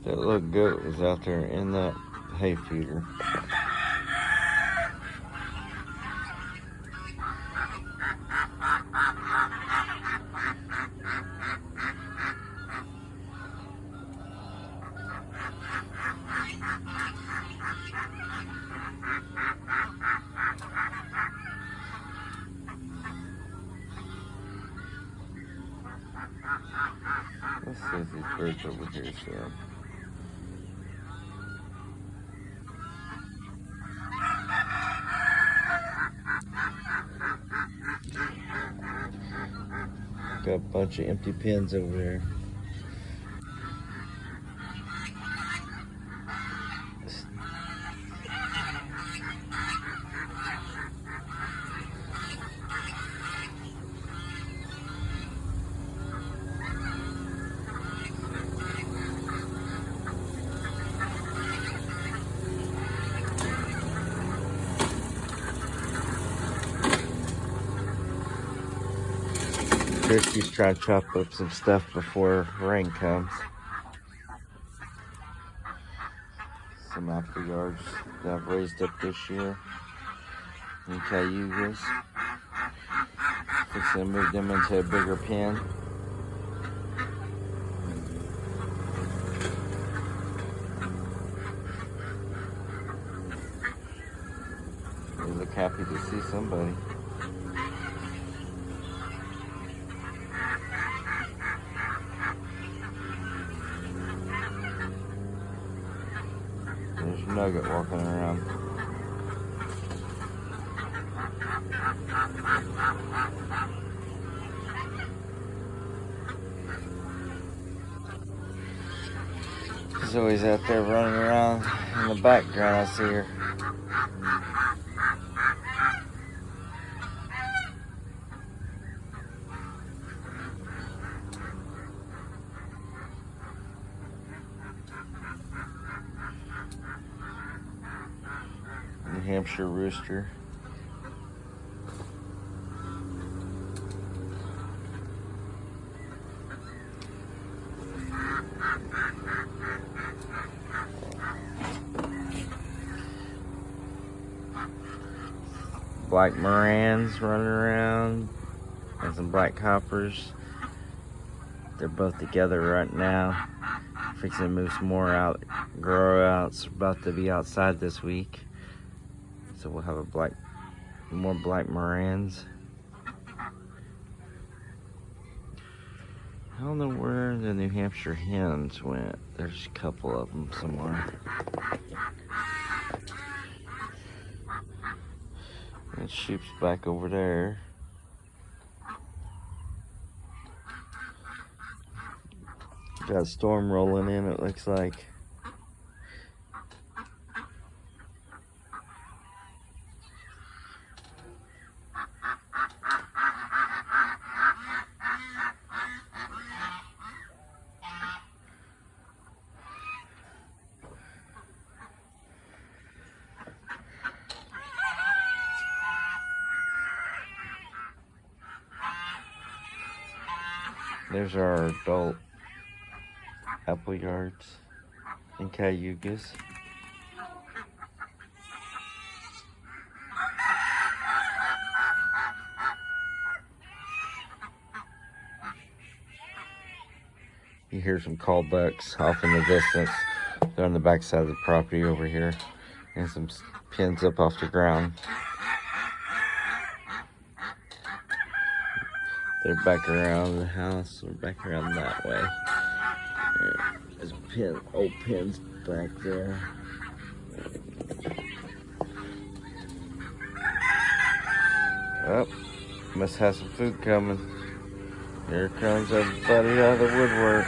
That little goat was out there in that hay feeder. Let's see if these birds over here show. Got a bunch of empty pens over there. Christy's trying to chop up some stuff before rain comes. Some apple yards that I've raised up this year in Cayugas. Fixing to move them into a bigger pen. They look happy to see somebody. There's Nugget walking around. She's always out there running around in the background. I see her. New Hampshire rooster. Black Morans running around and some black hoppers. They're both together right now. Fixing to move some more out, grow outs. About to be outside this week. So we'll have more black Morans. I don't know where the New Hampshire hens went. There's a couple of them somewhere. And sheep's back over there. Got a storm rolling in, it looks like. There's our adult apple yards in Cayugas. You hear some call bucks off in the distance. They're on the back side of the property over here. And some pins up off the ground. They're back around the house, or back around that way. There's old pins back there. Oh, must have some food coming. Here comes everybody out of the woodwork.